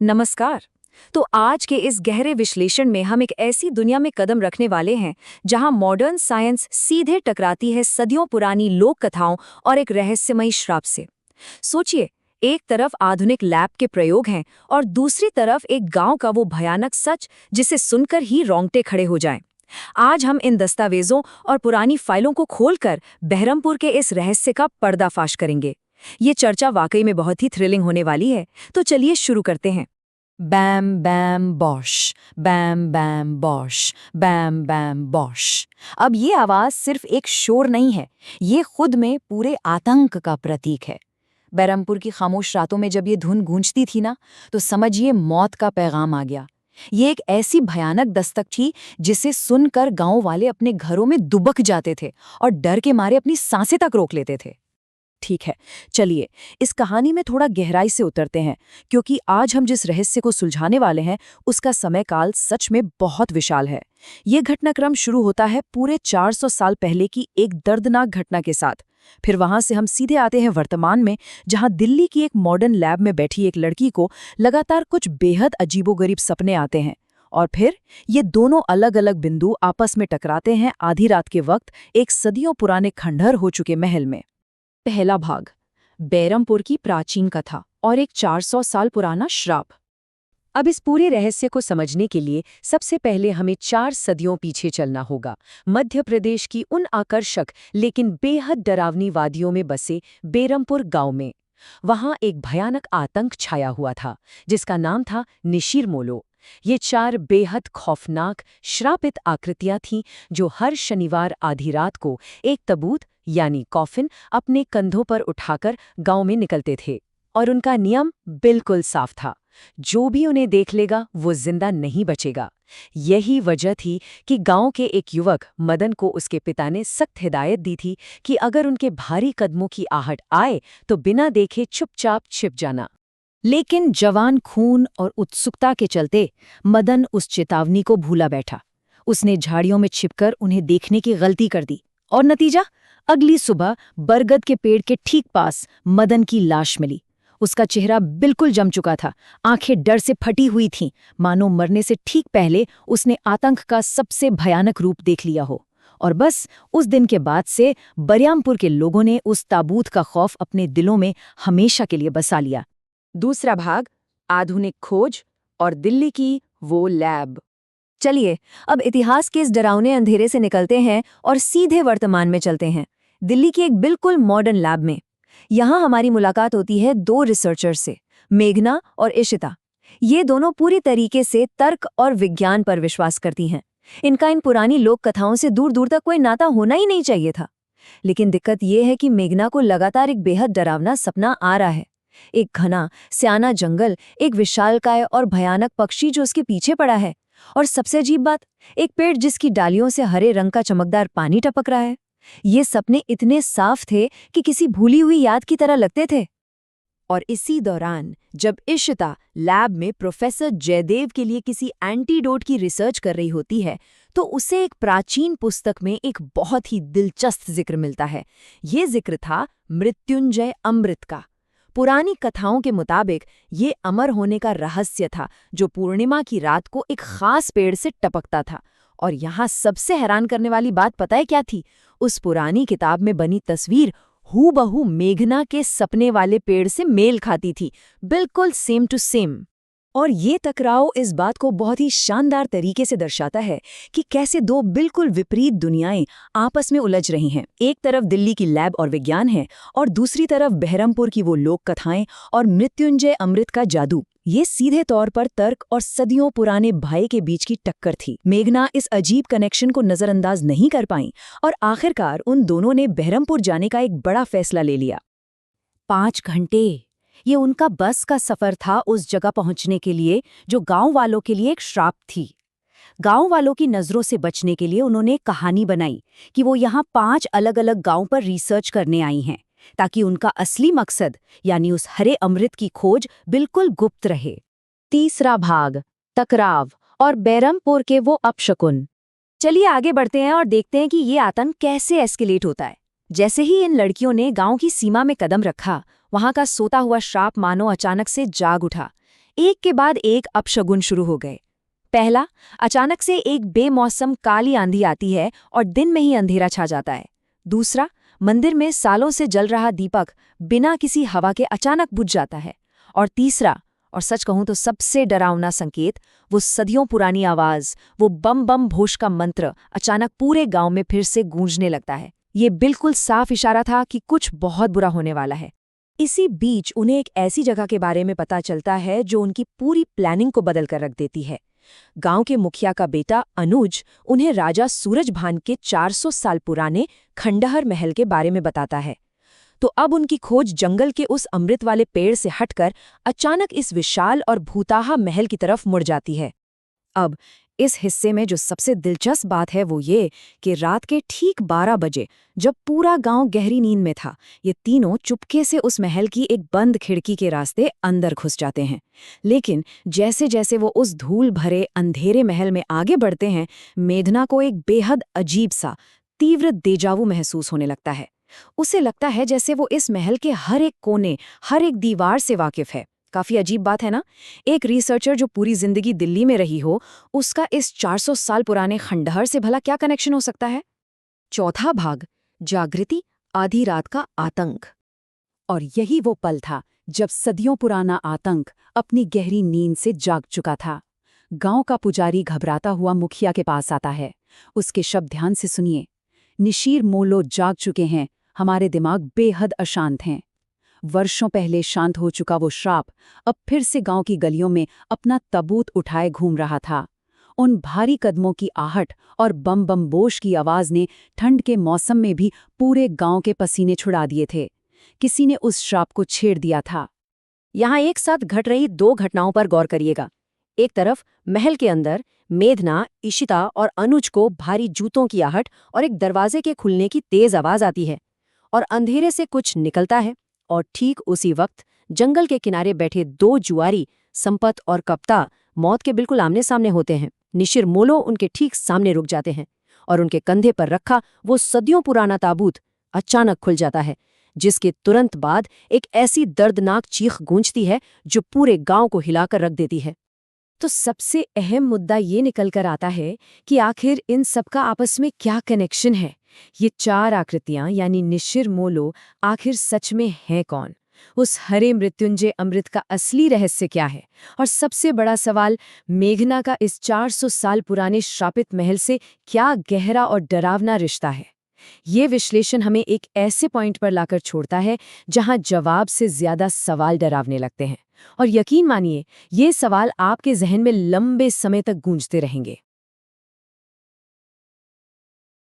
नमस्कार। तो आज के इस गहरे विश्लेषण में हम एक ऐसी दुनिया में कदम रखने वाले हैं जहां मॉडर्न साइंस सीधे टकराती है सदियों पुरानी लोक कथाओं और एक रहस्यमयी श्राप से। सोचिए, एक तरफ आधुनिक लैब के प्रयोग हैं और दूसरी तरफ एक गांव का वो भयानक सच जिसे सुनकर ही रोंगटे खड़े हो जाएं। आज हम इन दस्तावेजों और पुरानी फाइलों को खोलकर बहरमपुर के इस रहस्य का पर्दाफाश करेंगे। ये चर्चा वाकई में बहुत ही थ्रिलिंग होने वाली है, तो चलिए शुरू करते हैं। बैम बैम बॉश, बैम बैम बॉश, बैम बैम बॉश। अब ये आवाज सिर्फ एक शोर नहीं है, ये खुद में पूरे आतंक का प्रतीक है। बहरमपुर की खामोश रातों में जब ये धुन गूंजती थी ना, तो समझिए मौत का पैगाम आ गया। ये एक ऐसी भयानक दस्तक थी जिसे सुनकर गांव वाले अपने घरों में दुबक जाते थे और डर के मारे अपनी सांसें तक रोक लेते थे। ठीक है, चलिए इस कहानी में थोड़ा गहराई से उतरते हैं, क्योंकि आज हम जिस रहस्य को सुलझाने वाले हैं उसका समयकाल सच में बहुत विशाल है। ये घटनाक्रम शुरू होता है पूरे 400 साल पहले की एक दर्दनाक घटना के साथ। फिर वहां से हम सीधे आते हैं वर्तमान में, जहां दिल्ली की एक मॉडर्न लैब में बैठी एक लड़की को लगातार कुछ बेहद अजीबोगरीब सपने आते हैं। और फिर ये दोनों अलग अलग बिंदु आपस में टकराते हैं आधी रात के वक्त एक सदियों पुराने खंडहर हो चुके महल में। पहला भाग, बहरमपुर की प्राचीन कथा और एक 400 साल पुराना श्राप। अब इस पूरे रहस्य को समझने के लिए सबसे पहले हमें 4 सदियों पीछे चलना होगा, मध्य प्रदेश की उन आकर्षक लेकिन बेहद डरावनी वादियों में बसे बहरमपुर गांव में। वहां एक भयानक आतंक छाया हुआ था जिसका नाम था निशिर-मोलो। ये 4 बेहद खौफनाक श्रापित आकृतियां थीं जो हर शनिवार आधी रात को एक तबूत यानी कॉफिन अपने कंधों पर उठाकर गांव में निकलते थे। और उनका नियम बिल्कुल साफ था, जो भी उन्हें देख लेगा वो जिंदा नहीं बचेगा। यही वजह थी कि गांव के एक युवक मदन को उसके पिता ने सख्त हिदायत दी थी कि अगर उनके भारी कदमों की आहट आए तो बिना देखे चुपचाप छिप जाना। लेकिन जवान खून और उत्सुकता के चलते मदन उस चेतावनी को भूला बैठा। उसने झाड़ियों में छिपकर उन्हें देखने की गलती कर दी और नतीजा, अगली सुबह बरगद के पेड़ के ठीक पास मदन की लाश मिली। उसका चेहरा बिल्कुल जम चुका था, आंखें डर से फटी हुई थीं, मानो मरने से ठीक पहले उसने आतंक का सबसे भयानक रूप देख लिया हो। और बस उस दिन के बाद से बरियामपुर के लोगों ने उस ताबूत का खौफ अपने दिलों में हमेशा के लिए बसा लिया। दूसरा भाग, आधुनिक खोज और दिल्ली की वो लैब। चलिए अब इतिहास के इस डरावने अंधेरे से निकलते हैं और सीधे वर्तमान में चलते हैं, दिल्ली की एक बिल्कुल मॉडर्न लैब में। यहाँ हमारी मुलाकात होती है 2 रिसर्चर्स से, मेघना और इशिता। ये दोनों पूरी तरीके से तर्क और विज्ञान पर विश्वास करती हैं। इनका इन पुरानी लोक कथाओं से दूर दूर तक कोई नाता होना ही नहीं चाहिए था। लेकिन दिक्कत ये है कि मेघना को लगातार एक बेहद डरावना सपना आ रहा है। एक घना स्याना जंगल, एक विशालकाय और भयानक पक्षी जो उसके पीछे पड़ा है, और सबसे अजीब बात, एक पेड़ जिसकी डालियों से हरे रंग का चमकदार पानी टपक रहा है। ये सपने इतने साफ थे कि किसी भूली हुई याद की तरह लगते थे। और इसी दौरान जब इशिता लैब में प्रोफेसर जयदेव के लिए किसी एंटीडोट की रिसर्च कर रही होती है, तो उसे एक प्राचीन पुस्तक में एक बहुत ही दिलचस्प जिक्र मिलता है। ये जिक्र था मृत्युंजय अमृत का। पुरानी कथाओं के मुताबिक ये अमर होने का रहस्य था जो पूर्णिमा की रात को एक खास पेड़ से टपकता था। और यहाँ सबसे हैरान करने वाली बात पता है क्या थी? उस पुरानी किताब में बनी तस्वीर हूबहू मेघना के सपने वाले पेड़ से मेल खाती थी, बिल्कुल सेम टू सेम। और ये टकराव इस बात को बहुत ही शानदार तरीके से दर्शाता है कि कैसे 2 बिल्कुल विपरीत दुनियाएं आपस में उलझ रही हैं। एक तरफ दिल्ली की लैब और विज्ञान है और दूसरी तरफ बहरमपुर की वो लोक कथाएं और मृत्युंजय अमृत का जादू। ये सीधे तौर पर तर्क और सदियों पुराने भाई के बीच की टक्कर थी। मेघना इस अजीब कनेक्शन को नजरअंदाज नहीं कर पाई और आखिरकार उन दोनों ने बहरमपुर जाने का एक बड़ा फैसला ले लिया। 5 घंटे, ये उनका बस का सफर था उस जगह पहुंचने के लिए जो गांव वालों के लिए एक श्राप थी। गांव वालों की नजरों से बचने के लिए उन्होंने एक कहानी बनाई कि वो यहाँ 5 अलग-अलग गांव पर रिसर्च करने आई हैं, ताकि उनका असली मकसद यानी उस हरे अमृत की खोज बिल्कुल गुप्त रहे। तीसरा भाग, टकराव और बहरमपुर के वो अपशकुन। चलिए आगे बढ़ते हैं और देखते हैं कि ये आतंक कैसे एस्केलेट होता है। जैसे ही इन लड़कियों ने गांव की सीमा में कदम रखा, वहां का सोता हुआ श्राप मानो अचानक से जाग उठा। एक के बाद एक अपशगुन शुरू हो गए। पहला, अचानक से एक बेमौसम काली आंधी आती है और दिन में ही अंधेरा छा जाता है। दूसरा, मंदिर में सालों से जल रहा दीपक बिना किसी हवा के अचानक बुझ जाता है। और तीसरा, और सच कहूं तो सबसे डरावना संकेत, वो सदियों पुरानी आवाज, वो बम बम भोश का मंत्र अचानक पूरे गांव में फिर से गूंजने लगता है। ये बिल्कुल साफ इशारा था कि कुछ बहुत बुरा होने वाला है। इसी बीच उन्हें एक ऐसी जगह के बारे में पता चलता है जो उनकी पूरी प्लानिंग को बदल कर रख देती है। गांव के मुखिया का बेटा अनुज उन्हें राजा सूरजभान के 400 साल पुराने खंडहर महल के बारे में बताता है। तो अब उनकी खोज जंगल के उस अमृत वाले पेड़ से हटकर अचानक इस विशाल और भूताहा महल की तरफ मुड़ जाती है। अब इस हिस्से में जो सबसे दिलचस्प बात है वो ये कि रात के ठीक 12 बजे, जब पूरा गांव गहरी नींद में था, ये तीनों चुपके से उस महल की एक बंद खिड़की के रास्ते अंदर घुस जाते हैं। लेकिन जैसे जैसे वो उस धूल भरे अंधेरे महल में आगे बढ़ते हैं, मेघना को एक बेहद अजीब सा तीव्र देजावू महसूस होने लगता है। उसे लगता है जैसे वो इस महल के हर एक कोने, हर एक दीवार से वाकिफ है। काफी अजीब बात है ना? एक रिसर्चर जो पूरी जिंदगी दिल्ली में रही हो, उसका इस 400 साल पुराने खंडहर से भला क्या कनेक्शन हो सकता है? चौथा भाग, जागृति, आधी रात का आतंक। और यही वो पल था जब सदियों पुराना आतंक अपनी गहरी नींद से जाग चुका था। गांव का पुजारी घबराता हुआ मुखिया के पास आता है। उसके शब्द ध्यान से सुनिए। निशीर मोलो जाग चुके हैं, हमारे दिमाग बेहद अशांत हैं। वर्षों पहले शांत हो चुका वो श्राप अब फिर से गांव की गलियों में अपना तबूत उठाए घूम रहा था। उन भारी कदमों की आहट और बम बम बोश की आवाज ने ठंड के मौसम में भी पूरे गांव के पसीने छुड़ा दिए थे। किसी ने उस श्राप को छेड़ दिया था। यहाँ एक साथ घट रही दो घटनाओं पर गौर करिएगा। एक तरफ महल के अंदर मेघना, इशिता और अनुज को भारी जूतों की आहट और एक दरवाजे के खुलने की तेज आवाज आती है और अंधेरे से कुछ निकलता है। और ठीक उसी वक्त जंगल के किनारे बैठे दो जुआरी, संपत और कप्ता, मौत के बिल्कुल आमने सामने होते हैं। निशिर मोलो उनके ठीक सामने रुक जाते हैं और उनके कंधे पर रखा वो सदियों पुराना ताबूत अचानक खुल जाता है, जिसके तुरंत बाद एक ऐसी दर्दनाक चीख गूंजती है जो पूरे गांव को हिलाकर रख देती है। तो सबसे अहम मुद्दा ये निकल कर आता है कि आखिर इन सबका आपस में क्या कनेक्शन है। ये चार आकृतियां यानी निशिर मोलो आखिर सच में हैं कौन? उस हरे मृत्युंजय अमृत का असली रहस्य क्या है? और सबसे बड़ा सवाल, मेघना का इस 400 साल पुराने श्रापित महल से क्या गहरा और डरावना रिश्ता है? ये विश्लेषण हमें एक ऐसे पॉइंट पर लाकर छोड़ता है जहां जवाब से ज्यादा सवाल डरावने लगते हैं। और यकीन मानिए, ये सवाल आपके जहन में लंबे समय तक गूंजते रहेंगे।